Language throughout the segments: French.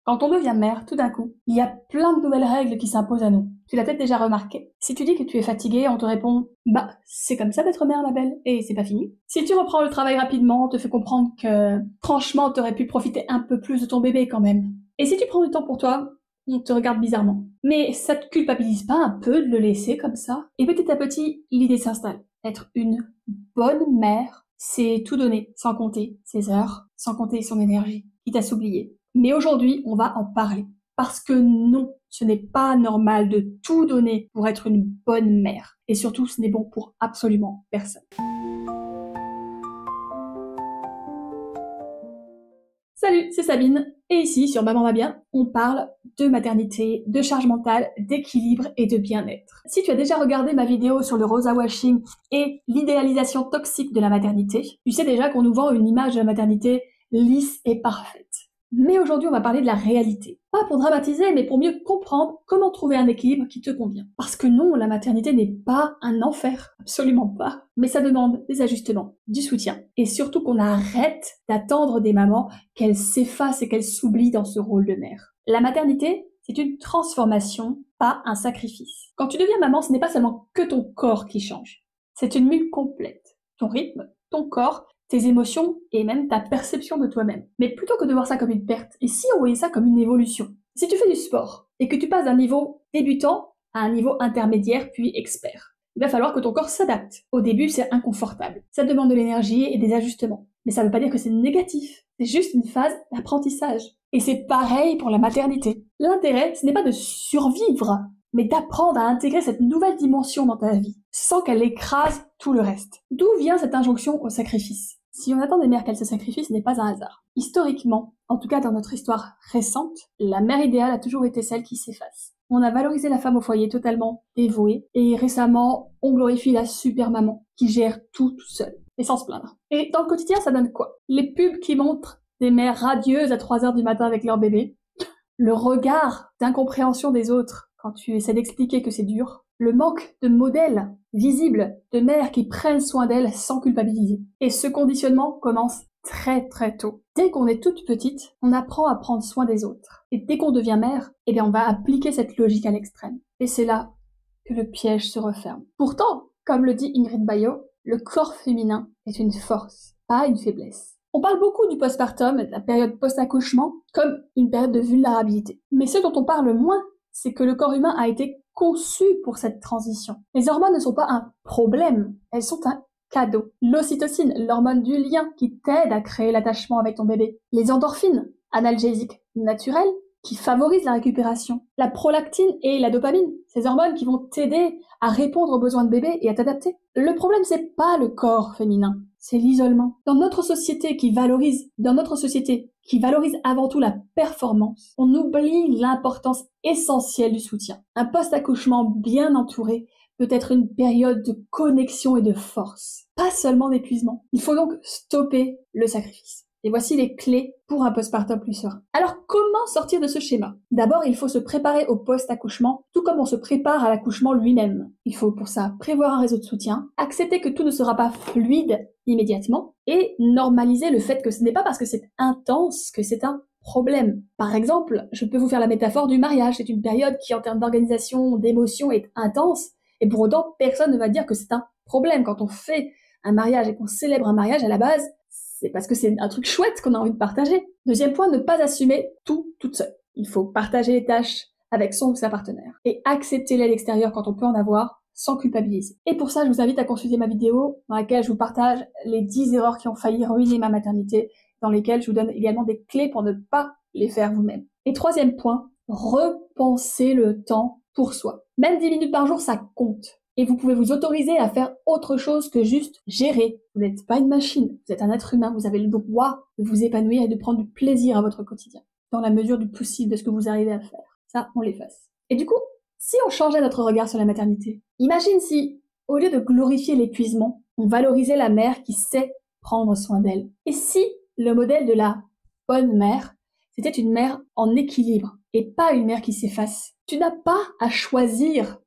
Quand on devient mère, tout d'un coup, il y a plein de nouvelles règles qui s'imposent à nous. Tu l'as peut-être déjà remarqué. Si tu dis que tu es fatiguée, on te répond « Bah, c'est comme ça d'être mère, ma belle, et c'est pas fini. » Si tu reprends le travail rapidement, on te fait comprendre que, franchement, t'aurais pu profiter un peu plus de ton bébé quand même. Et si tu prends du temps pour toi, on te regarde bizarrement. Mais ça te culpabilise pas un peu de le laisser comme ça? Et petit à petit, l'idée s'installe. Être une bonne mère, c'est tout donner, sans compter ses heures, sans compter son énergie, quitte à s'oublier. Mais aujourd'hui, on va en parler. Parce que non, ce n'est pas normal de tout donner pour être une bonne mère. Et surtout, ce n'est bon pour absolument personne. Salut, c'est Sabine, et ici, sur Maman va bien, on parle de maternité, de charge mentale, d'équilibre et de bien-être. Si tu as déjà regardé ma vidéo sur le rosa washing et l'idéalisation toxique de la maternité, tu sais déjà qu'on nous vend une image de la maternité lisse et parfaite. Mais aujourd'hui, on va parler de la réalité. Pas pour dramatiser, mais pour mieux comprendre comment trouver un équilibre qui te convient. Parce que non, la maternité n'est pas un enfer. Absolument pas. Mais ça demande des ajustements, du soutien. Et surtout qu'on arrête d'attendre des mamans qu'elles s'effacent et qu'elles s'oublient dans ce rôle de mère. La maternité, c'est une transformation, pas un sacrifice. Quand tu deviens maman, ce n'est pas seulement que ton corps qui change. C'est une mue complète. Ton rythme, ton corps, tes émotions et même ta perception de toi-même. Mais plutôt que de voir ça comme une perte, et si on voyait ça comme une évolution? Si tu fais du sport et que tu passes d'un niveau débutant à un niveau intermédiaire puis expert, il va falloir que ton corps s'adapte. Au début, c'est inconfortable. Ça demande de l'énergie et des ajustements. Mais ça ne veut pas dire que c'est négatif. C'est juste une phase d'apprentissage. Et c'est pareil pour la maternité. L'intérêt, ce n'est pas de survivre, mais d'apprendre à intégrer cette nouvelle dimension dans ta vie, sans qu'elle écrase tout le reste. D'où vient cette injonction au sacrifice? Si on attend des mères qu'elles se sacrifient, ce n'est pas un hasard. Historiquement, en tout cas dans notre histoire récente, la mère idéale a toujours été celle qui s'efface. On a valorisé la femme au foyer totalement dévouée, et récemment, on glorifie la super maman qui gère tout seule, et sans se plaindre. Et dans le quotidien, ça donne quoi? Les pubs qui montrent des mères radieuses à 3h du matin avec leur bébé, le regard d'incompréhension des autres quand tu essaies d'expliquer que c'est dur, le manque de modèles visibles de mères qui prennent soin d'elles sans culpabiliser. Et ce conditionnement commence très tôt. Dès qu'on est toute petite, on apprend à prendre soin des autres. Et dès qu'on devient mère, eh bien on va appliquer cette logique à l'extrême. Et c'est là que le piège se referme. Pourtant, comme le dit Ingrid Baillot, le corps féminin est une force, pas une faiblesse. On parle beaucoup du postpartum, de la période post-accouchement, comme une période de vulnérabilité. Mais ce dont on parle moins, c'est que le corps humain a été conçu pour cette transition. Les hormones ne sont pas un problème, elles sont un cadeau. L'ocytocine, l'hormone du lien qui t'aide à créer l'attachement avec ton bébé. Les endorphines, analgésiques naturels, qui favorisent la récupération. La prolactine et la dopamine, ces hormones qui vont t'aider à répondre aux besoins de bébé et à t'adapter. Le problème, c'est pas le corps féminin, c'est l'isolement. Dans notre société qui valorise avant tout la performance, on oublie l'importance essentielle du soutien. Un post-accouchement bien entouré peut être une période de connexion et de force, pas seulement d'épuisement. Il faut donc stopper le sacrifice. Et voici les clés pour un postpartum plus serein. Alors, comment sortir de ce schéma? D'abord, il faut se préparer au post-accouchement, tout comme on se prépare à l'accouchement lui-même. Il faut pour ça prévoir un réseau de soutien, accepter que tout ne sera pas fluide immédiatement, et normaliser le fait que ce n'est pas parce que c'est intense que c'est un problème. Par exemple, je peux vous faire la métaphore du mariage. C'est une période qui, en termes d'organisation, d'émotion, est intense, et pour autant, personne ne va dire que c'est un problème. Quand on fait un mariage et qu'on célèbre un mariage, à la base, c'est parce que c'est un truc chouette qu'on a envie de partager. Deuxième point, ne pas assumer tout toute seule. Il faut partager les tâches avec son ou sa partenaire. Et accepter l'aide extérieure quand on peut en avoir, sans culpabiliser. Et pour ça, je vous invite à consulter ma vidéo dans laquelle je vous partage les 10 erreurs qui ont failli ruiner ma maternité, dans lesquelles je vous donne également des clés pour ne pas les faire vous-même. Et troisième point, repensez le temps pour soi. Même 10 minutes par jour, ça compte. Et vous pouvez vous autoriser à faire autre chose que juste gérer. Vous n'êtes pas une machine, vous êtes un être humain, vous avez le droit de vous épanouir et de prendre du plaisir à votre quotidien, dans la mesure du possible de ce que vous arrivez à faire. Ça, on l'efface. Et du coup, si on changeait notre regard sur la maternité, imagine si, au lieu de glorifier l'épuisement, on valorisait la mère qui sait prendre soin d'elle. Et si le modèle de la bonne mère, c'était une mère en équilibre, et pas une mère qui s'efface. Tu n'as pas à choisir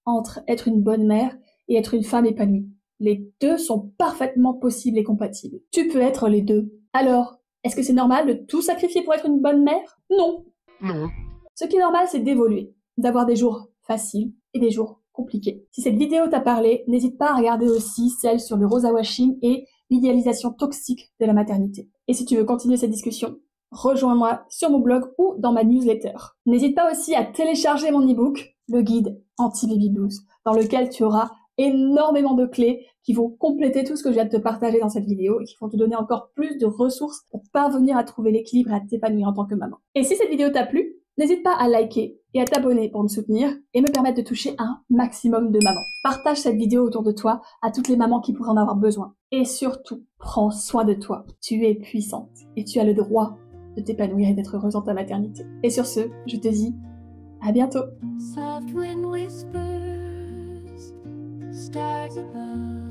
entre être une bonne mère et être une femme épanouie. Les deux sont parfaitement possibles et compatibles. Tu peux être les deux. Alors, est-ce que c'est normal de tout sacrifier pour être une bonne mère? Non. Non. Ce qui est normal, c'est d'évoluer, d'avoir des jours faciles et des jours compliqués. Si cette vidéo t'a parlé, n'hésite pas à regarder aussi celle sur le rosa washing et l'idéalisation toxique de la maternité. Et si tu veux continuer cette discussion, rejoins-moi sur mon blog ou dans ma newsletter. N'hésite pas aussi à télécharger mon e-book, le guide anti-baby blues, dans lequel tu auras énormément de clés qui vont compléter tout ce que je viens de te partager dans cette vidéo et qui vont te donner encore plus de ressources pour parvenir à trouver l'équilibre et à t'épanouir en tant que maman. Et si cette vidéo t'a plu, n'hésite pas à liker et à t'abonner pour me soutenir et me permettre de toucher un maximum de mamans. Partage cette vidéo autour de toi à toutes les mamans qui pourraient en avoir besoin. Et surtout, prends soin de toi. Tu es puissante et tu as le droit de t'épanouir et d'être heureuse dans ta maternité. Et sur ce, je te dis à bientôt. Soft wind whispers, stars above.